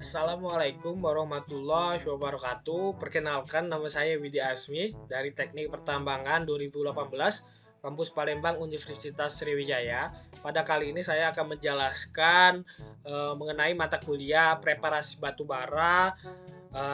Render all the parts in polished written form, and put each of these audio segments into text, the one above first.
Assalamualaikum warahmatullahi wabarakatuh. Perkenalkan, nama saya Widi Asmi dari Teknik Pertambangan 2018, Kampus Palembang Universitas Sriwijaya. Pada kali ini saya akan menjelaskan mengenai mata kuliah preparasi batu bara,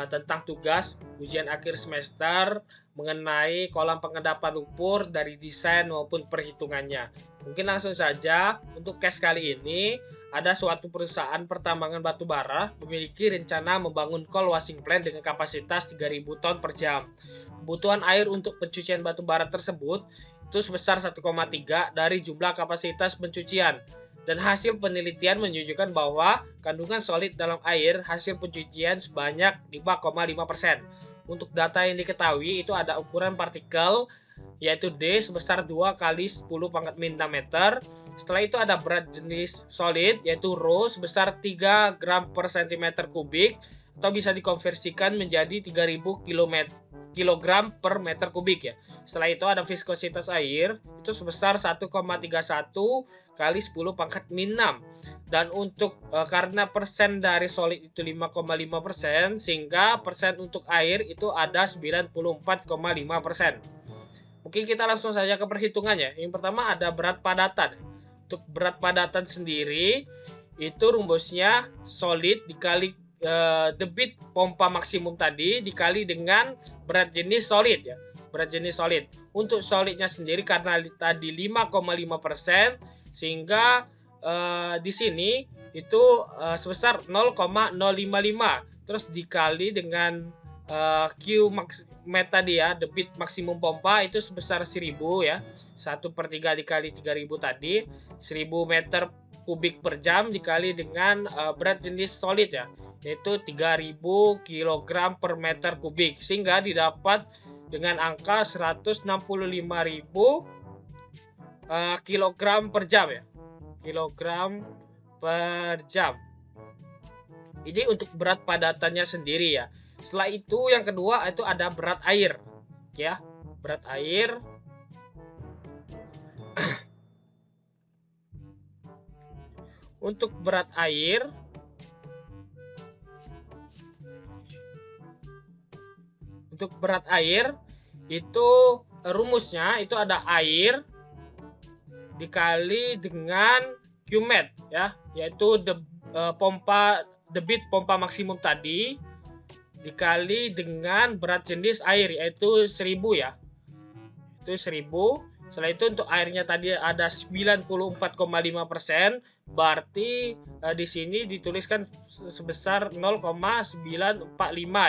tentang tugas ujian akhir semester mengenai kolam pengendapan lumpur dari desain maupun perhitungannya. Mungkin langsung saja untuk case kali ini. Ada suatu perusahaan pertambangan batu bara memiliki rencana membangun coal washing plant dengan kapasitas 3.000 ton per jam. Kebutuhan air untuk pencucian batu bara tersebut itu sebesar 1,3 dari jumlah kapasitas pencucian. Dan hasil penelitian menunjukkan bahwa kandungan solid dalam air hasil pencucian sebanyak 5,5%. Untuk data yang diketahui itu ada ukuran partikel yaitu D sebesar 2 kali 10 pangkat min 6 meter. Setelah itu ada berat jenis solid yaitu Rho sebesar 3 gram per cm kubik atau bisa dikonversikan menjadi 3000 kilogram per meter kubik ya. Setelah itu ada viskositas air itu sebesar 1,31 kali 10 pangkat min 6. Dan untuk karena persen dari solid itu 5,5%, sehingga persen untuk air itu ada 94,5%. Mungkin kita langsung saja ke perhitungannya. Yang pertama ada berat padatan. Untuk berat padatan sendiri itu rumusnya solid dikali debit pompa maksimum tadi dikali dengan berat jenis solid ya. Berat jenis solid. Untuk solidnya sendiri karena tadi 5,5%, sehingga di sini itu sebesar 0,055, terus dikali dengan Q max tadi ya, debit maksimum pompa itu sebesar 1000 ya. 1/3 dikali 3000 tadi, 1000 meter kubik per jam dikali dengan berat jenis solid ya, yaitu 3000 kg per meter kubik, sehingga didapat dengan angka 165.000 kilogram per jam ya. Kilogram per jam. Ini untuk berat padatannya sendiri ya. Setelah itu yang kedua itu ada berat air ya. Berat air untuk berat air itu rumusnya itu ada air dikali dengan Qmat ya, yaitu debit pompa maksimum tadi dikali dengan berat jenis air yaitu 1000 ya. Itu 1000. Setelah itu untuk airnya tadi ada 94,5%, berarti di sini dituliskan sebesar 0,945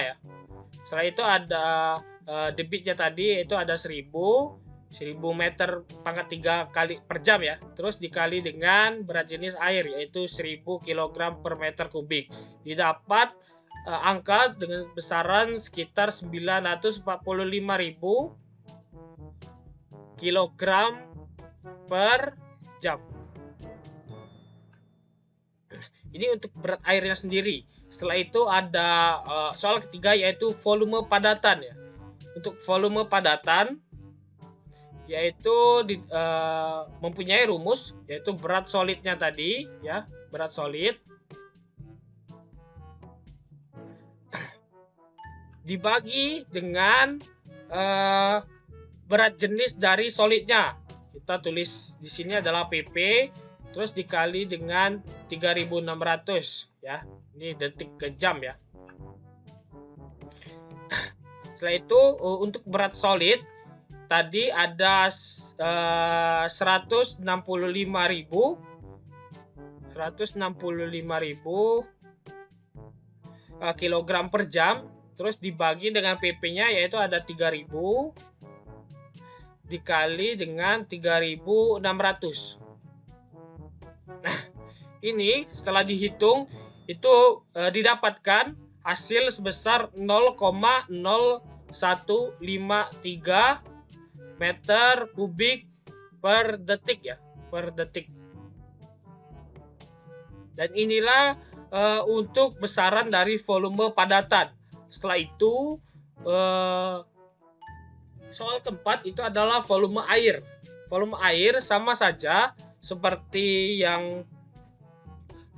ya. Setelah itu ada debitnya tadi itu ada 1000 meter pangkat 3 kali per jam ya. Terus dikali dengan berat jenis air yaitu 1000 kg per meter kubik. Didapat angka dengan besaran sekitar 945.000 kilogram per jam. Ini untuk berat airnya sendiri. Setelah itu ada soal ketiga yaitu volume padatan ya. Untuk volume padatan yaitu mempunyai rumus yaitu berat solidnya tadi ya, berat solid dibagi dengan berat jenis dari solidnya. Kita tulis di sini adalah PP, terus dikali dengan 3600 ya. Ini detik ke jam ya. Setelah itu untuk berat solid tadi ada 165.000 kilogram per jam, terus dibagi dengan PP-nya yaitu ada 3000 dikali dengan 3600. Nah, ini setelah dihitung itu didapatkan hasil sebesar 0,0153 meter kubik per detik ya, per detik. Dan inilah untuk besaran dari volume padatan. Setelah itu soal keempat itu adalah volume air. Volume air sama saja seperti yang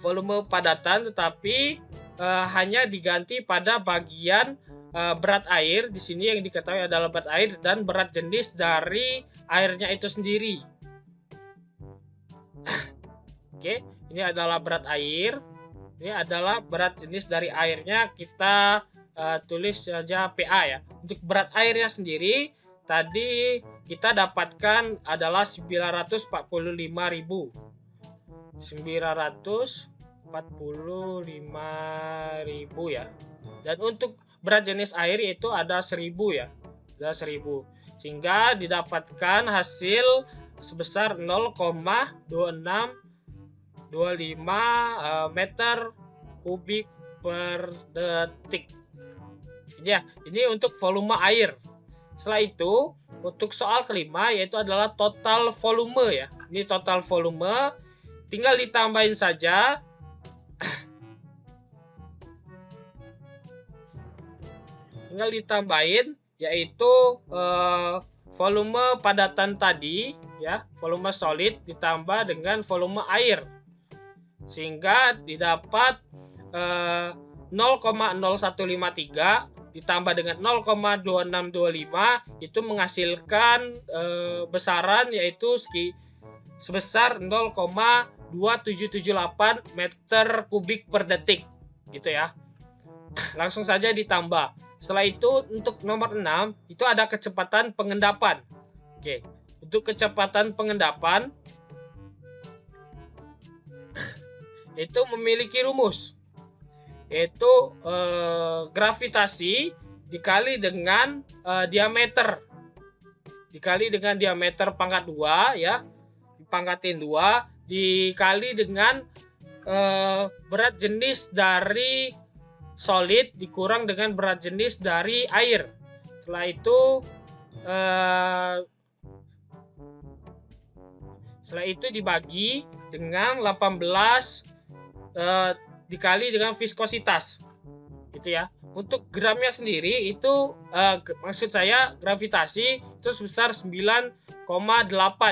volume padatan, tetapi hanya diganti pada bagian berat air. Di sini yang diketahui adalah berat air dan berat jenis dari airnya itu sendiri. Oke, ini adalah berat air. Ini adalah berat jenis dari airnya. Kita tulis saja PA ya. Untuk berat airnya sendiri tadi kita dapatkan adalah 945.000. 945.000 ya. Dan untuk berat jenis air itu ada 1000 ya. Ada 1000. Sehingga didapatkan hasil sebesar 0,2625 meter kubik per detik. Ini untuk volume air. Setelah itu, untuk soal kelima yaitu adalah total volume ya. Ini total volume, tinggal ditambahin saja. Tinggal ditambahin yaitu volume padatan tadi ya, volume solid ditambah dengan volume air. Sehingga didapat 0,0153 ditambah dengan 0,2625 itu menghasilkan besaran yaitu sebesar 0,2778 meter kubik per detik gitu ya. Langsung saja ditambah. Setelah itu untuk nomor 6 itu ada kecepatan pengendapan. Oke, untuk kecepatan pengendapan itu memiliki rumus, yaitu gravitasi dikali dengan diameter pangkat 2 ya, dipangkatin 2 dikali dengan berat jenis dari solid dikurang dengan berat jenis dari air. Setelah itu dibagi dengan 18 dikali dengan viskositas gitu ya. Untuk gramnya sendiri itu maksud saya gravitasi itu sebesar 9,8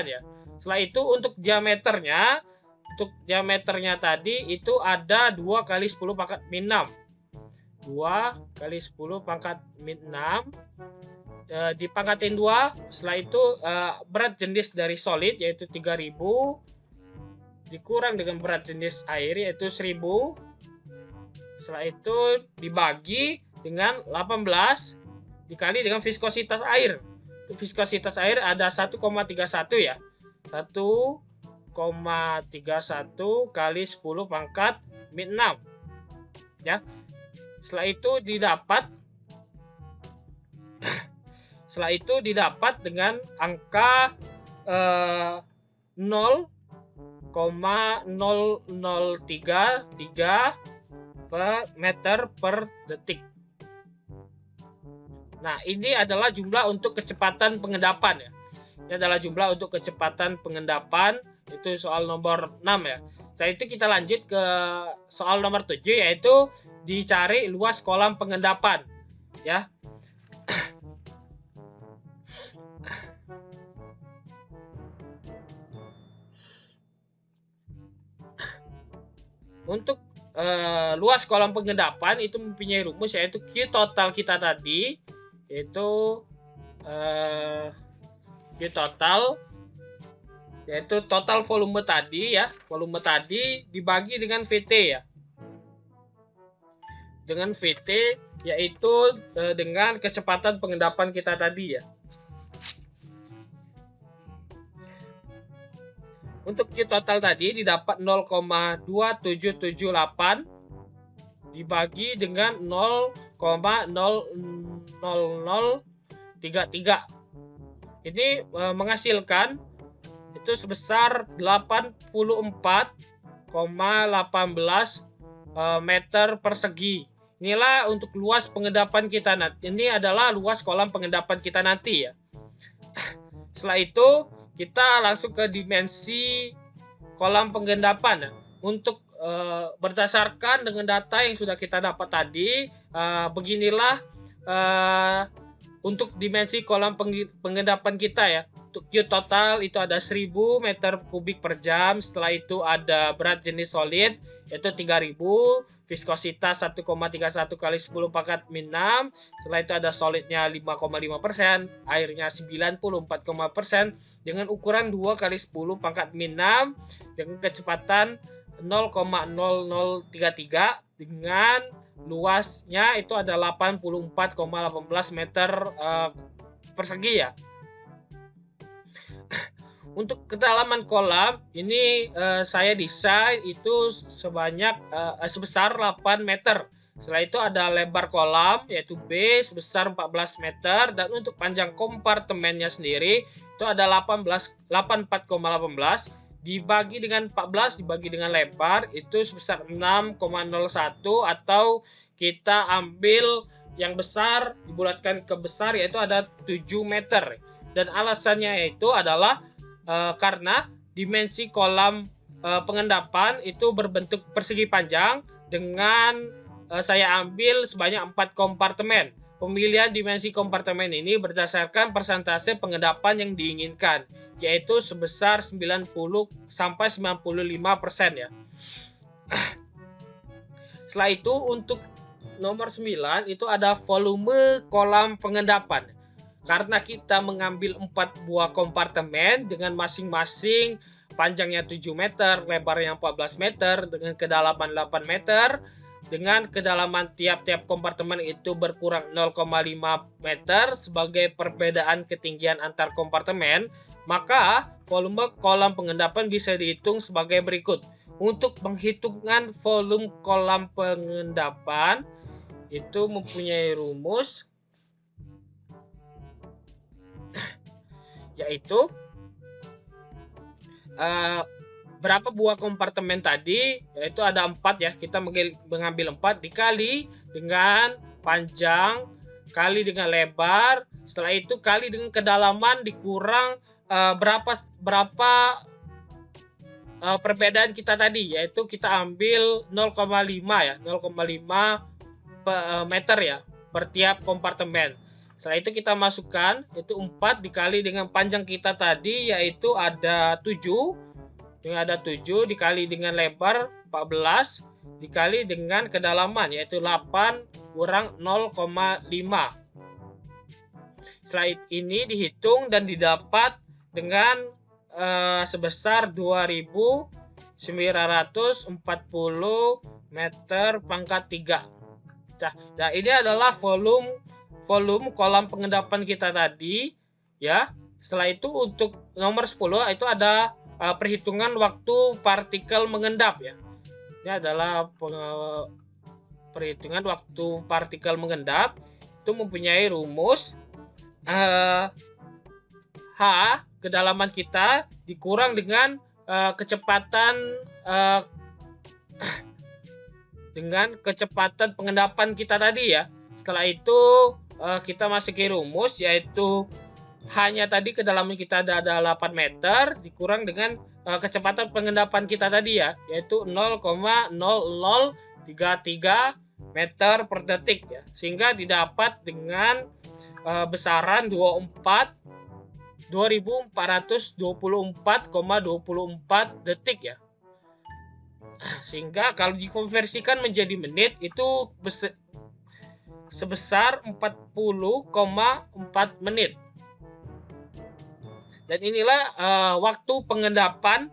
ya. Setelah itu untuk diameternya tadi itu ada 2 kali 10 pangkat min 6. 2 kali 10 pangkat min 6 dipangkatin 2. Setelah itu berat jenis dari solid yaitu 3000 dikurang dengan berat jenis air yaitu 1000. Setelah itu dibagi dengan 18 dikali dengan viskositas air. Viskositas air ada 1,31 ya. 1,31 kali 10 pangkat min 6 ya. Setelah itu didapat dengan angka 0,0033 per meter per detik. Nah, ini adalah jumlah untuk kecepatan pengendapan ya. Ini adalah jumlah untuk kecepatan pengendapan, itu soal nomor 6 ya. Setelah itu kita lanjut ke soal nomor 7 yaitu dicari luas kolam pengendapan ya. Untuk luas kolam pengendapan itu mempunyai rumus yaitu Q total kita tadi, yaitu Q total yaitu total volume tadi ya. Volume tadi dibagi dengan VT ya. Dengan VT yaitu dengan kecepatan pengendapan kita tadi ya. Untuk Q total tadi didapat 0,2778 dibagi dengan 0,00033. Ini menghasilkan itu sebesar 84,18 meter persegi. Inilah untuk luas pengendapan kita nanti. Ini adalah luas kolam pengendapan kita nanti ya. Setelah itu kita langsung ke dimensi kolam pengendapan ya. Untuk berdasarkan dengan data yang sudah kita dapat tadi, beginilah untuk dimensi kolam pengendapan kita ya. untuk Q total itu ada 1000 meter kubik per jam. Setelah itu ada berat jenis solid yaitu 3000, viskositas 1,31 kali 10 pangkat min 6. Setelah itu ada solidnya 5,5%, airnya 94% dengan ukuran 2 kali 10 pangkat min 6 dengan kecepatan 0,0033 dengan luasnya itu ada 84,18 meter persegi ya. Untuk kedalaman kolam ini saya desain itu sebesar 8 meter. Setelah itu ada lebar kolam yaitu B sebesar 14 meter, dan untuk panjang kompartemennya sendiri itu ada 84,18 dibagi dengan 14 dibagi dengan lebar itu sebesar 6,01, atau kita ambil yang besar dibulatkan ke besar yaitu ada 7 meter. Dan alasannya itu adalah karena dimensi kolam pengendapan itu berbentuk persegi panjang dengan saya ambil sebanyak 4 kompartemen. Pemilihan dimensi kompartemen ini berdasarkan persentase pengendapan yang diinginkan, yaitu sebesar 90-95% ya. Setelah itu untuk nomor 9 itu ada volume kolam pengendapan. Karena kita mengambil 4 buah kompartemen dengan masing-masing panjangnya 7 meter, lebarnya 14 meter, dengan kedalaman 8 meter, dengan kedalaman tiap-tiap kompartemen itu berkurang 0,5 meter sebagai perbedaan ketinggian antar kompartemen, maka volume kolam pengendapan bisa dihitung sebagai berikut. Untuk penghitungan volume kolam pengendapan itu mempunyai rumus, yaitu berapa buah kompartemen tadi, yaitu ada 4 ya, kita mengambil 4 dikali dengan panjang kali dengan lebar, setelah itu kali dengan kedalaman dikurang berapa perbedaan kita tadi, yaitu kita ambil 0,5 ya, 0,5 meter ya per tiap kompartemen. Setelah itu kita masukkan itu 4 dikali dengan panjang kita tadi yaitu ada 7, dikali dengan lebar 14 dikali dengan kedalaman yaitu 8 kurang 0,5. Setelah ini dihitung dan didapat dengan sebesar 2940 meter pangkat 3. Nah, ini adalah volume kolam pengendapan kita tadi ya. Setelah itu untuk nomor 10 itu ada perhitungan waktu partikel mengendap ya. Ini adalah perhitungan waktu partikel mengendap, itu mempunyai rumus H kedalaman kita dikurang dengan kecepatan pengendapan kita tadi ya. Setelah itu kita masuki rumus yaitu hanya tadi kedalaman kita ada 8 meter dikurang dengan kecepatan pengendapan kita tadi ya, yaitu 0,0033 meter per detik ya, sehingga didapat dengan besaran 2424,24 detik ya. Sehingga kalau dikonversikan menjadi menit itu sebesar 40,4 menit. Dan inilah waktu pengendapan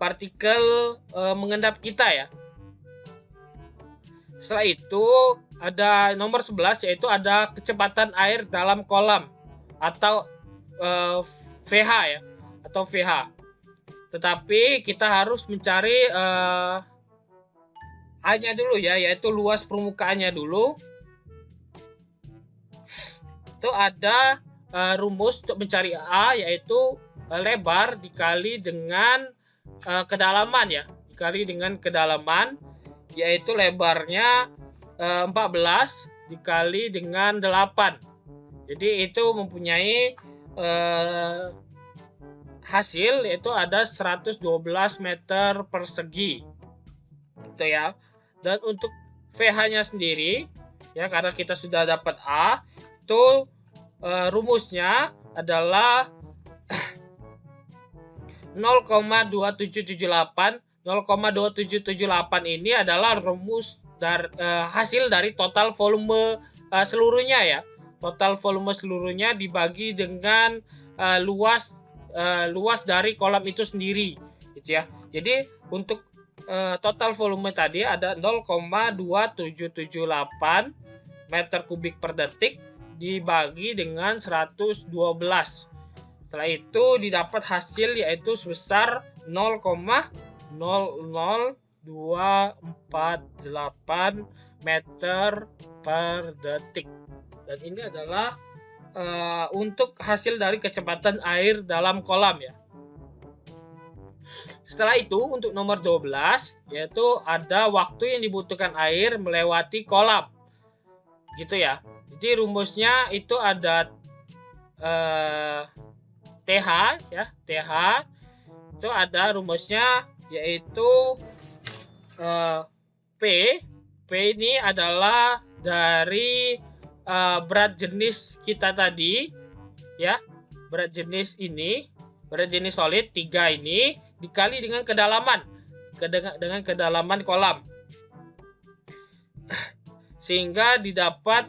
partikel mengendap kita ya. Setelah itu ada nomor 11 yaitu ada kecepatan air dalam kolam atau VH ya, atau VH. Tetapi kita harus mencari A-nya dulu ya, yaitu luas permukaannya dulu. Itu ada rumus untuk mencari A yaitu lebar dikali dengan kedalaman ya, dikali dengan kedalaman, yaitu lebarnya 14 dikali dengan 8. Jadi itu mempunyai hasil yaitu ada 112 meter persegi gitu ya. Dan untuk VH-nya sendiri ya, karena kita sudah dapat A, itu rumusnya adalah 0,2778. 0,2778 ini adalah rumus dari hasil dari total volume seluruhnya ya. Total volume seluruhnya dibagi dengan luas dari kolam itu sendiri gitu ya. Jadi untuk total volume tadi ada 0,2778 meter kubik per detik dibagi dengan 112. Setelah itu didapat hasil yaitu sebesar 0,00248 meter per detik. Dan ini adalah untuk hasil dari kecepatan air dalam kolam ya. Setelah itu untuk nomor 12 yaitu ada waktu yang dibutuhkan air melewati kolam. Gitu ya. Jadi rumusnya itu ada TH ya, TH itu ada rumusnya yaitu P ini adalah dari berat jenis kita tadi ya, berat jenis solid 3 ini dikali dengan kedalaman kolam sehingga didapat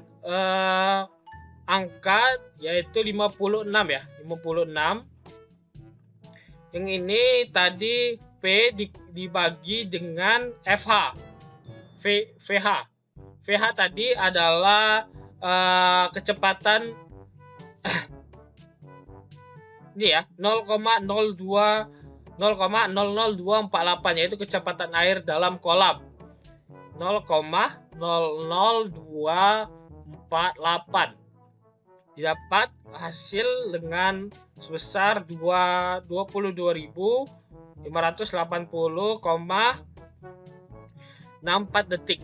angka yaitu 56 ya, 56. Yang ini tadi P dibagi dengan FH. VH tadi adalah kecepatan ini ya, 0,00248 yaitu kecepatan air dalam kolam. 0,00248 didapat hasil dengan sebesar 22.580,64 detik.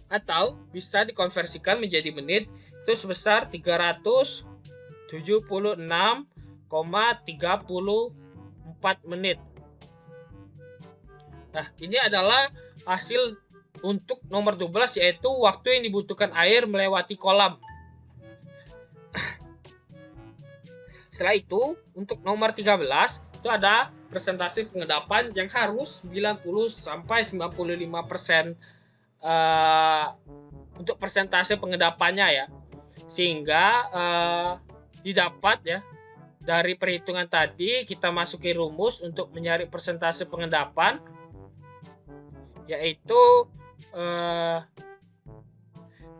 Atau bisa dikonversikan menjadi menit itu sebesar 376,34 menit. Nah, ini adalah hasil untuk nomor 12 yaitu waktu yang dibutuhkan air melewati kolam. Setelah itu untuk nomor 13 itu ada persentase pengendapan yang harus 90-95% untuk persentase pengendapannya ya. Sehingga didapat ya dari perhitungan tadi kita masuki rumus untuk mencari persentase pengendapan yaitu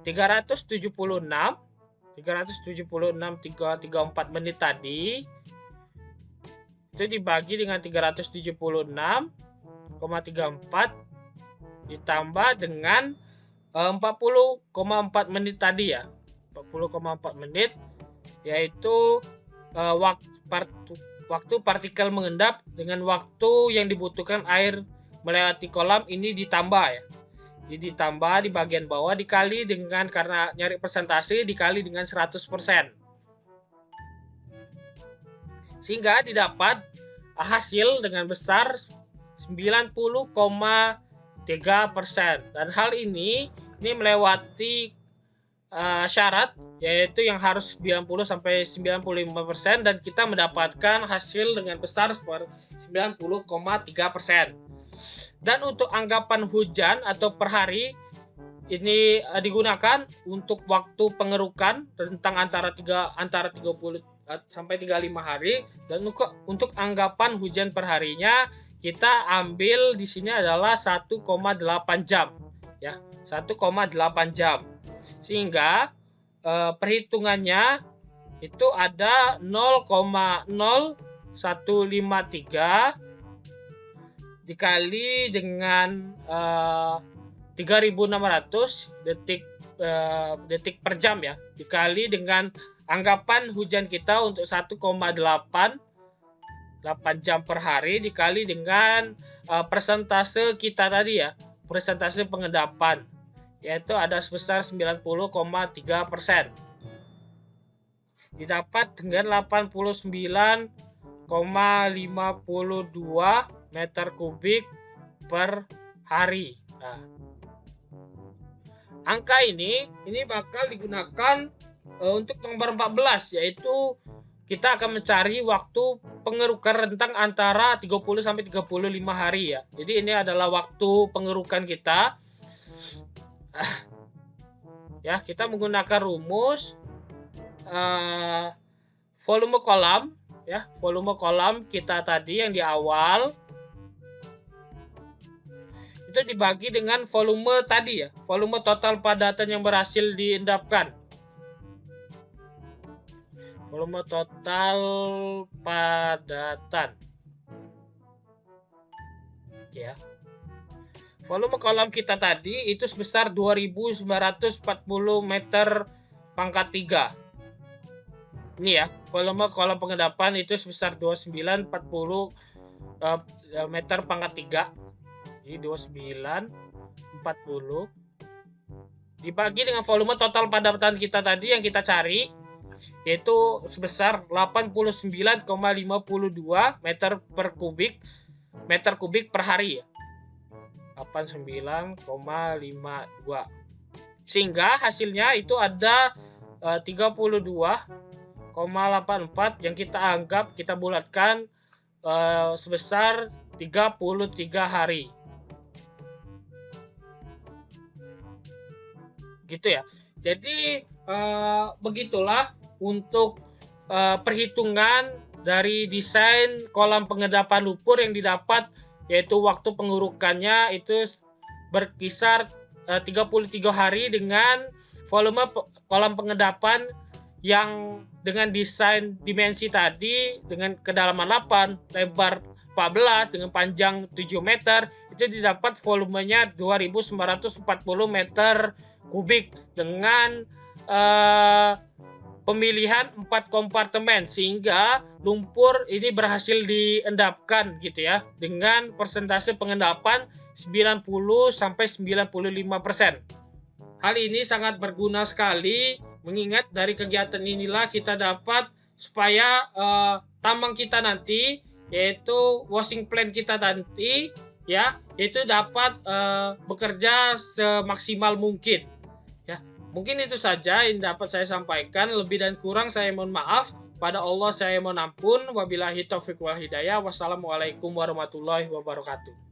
376,334 menit tadi itu dibagi dengan 376,34 ditambah dengan 40,4 menit tadi ya, 40,4 menit yaitu waktu partikel mengendap dengan waktu yang dibutuhkan air melewati kolam ini ditambah ya. Jadi ditambah di bagian bawah dikali dengan, karena nyari persentase dikali dengan 100%. Sehingga didapat hasil dengan besar 90,3%. Dan hal ini melewati syarat yaitu yang harus 90-95% dan kita mendapatkan hasil dengan besar 90,3%. Dan untuk anggapan hujan atau per hari ini digunakan untuk waktu pengerukan rentang antara 30 sampai 35 hari, dan untuk anggapan hujan per harinya kita ambil di sini adalah 1,8 jam ya, 1,8 jam. Sehingga perhitungannya itu ada 0,0153 dikali dengan 3.600 detik per jam ya, dikali dengan anggapan hujan kita untuk 1,8 jam per hari dikali dengan persentase kita tadi ya, persentase pengendapan yaitu ada sebesar 90,3%. Didapat dengan 89,52 meter kubik per hari. Nah, angka ini bakal digunakan untuk nomor 14 yaitu kita akan mencari waktu pengerukan rentang antara 30 sampai 35 hari ya. Jadi ini adalah waktu pengerukan kita. Ya, kita menggunakan rumus volume kolam ya. Volume kolam kita tadi yang di awal itu dibagi dengan volume tadi ya. Volume total padatan yang berhasil diendapkan. Volume total padatan. Ya. Volume kolam kita tadi itu sebesar 2940 meter pangkat 3. Ini ya, volume kolam pengendapan itu sebesar 2940 meter pangkat 3. Jadi 2940 dibagi dengan volume total padatan kita tadi yang kita cari, yaitu sebesar 89,52 meter kubik per hari ya. 89,52. Sehingga hasilnya itu ada 32,84 yang kita anggap, kita bulatkan sebesar 33 hari. Gitu ya. Jadi begitulah untuk perhitungan dari desain kolam pengendapan lumpur yang didapat, yaitu waktu pengurukannya itu berkisar 33 hari dengan volume kolam pengendapan yang dengan desain dimensi tadi, dengan kedalaman 8, lebar 14 dengan panjang 7 meter, itu didapat volumenya 2940 meter kubik dengan pemilihan 4 kompartemen, sehingga lumpur ini berhasil diendapkan gitu ya, dengan persentase pengendapan 90 sampai 95%. Hal ini sangat berguna sekali, mengingat dari kegiatan inilah kita dapat supaya tambang kita nanti, yaitu washing plant kita nanti ya, itu dapat bekerja semaksimal mungkin. Mungkin itu saja yang dapat saya sampaikan. Lebih dan kurang saya mohon maaf. Pada Allah saya mohon ampun. Wabillahi taufiq wal hidayah. Wassalamualaikum warahmatullahi wabarakatuh.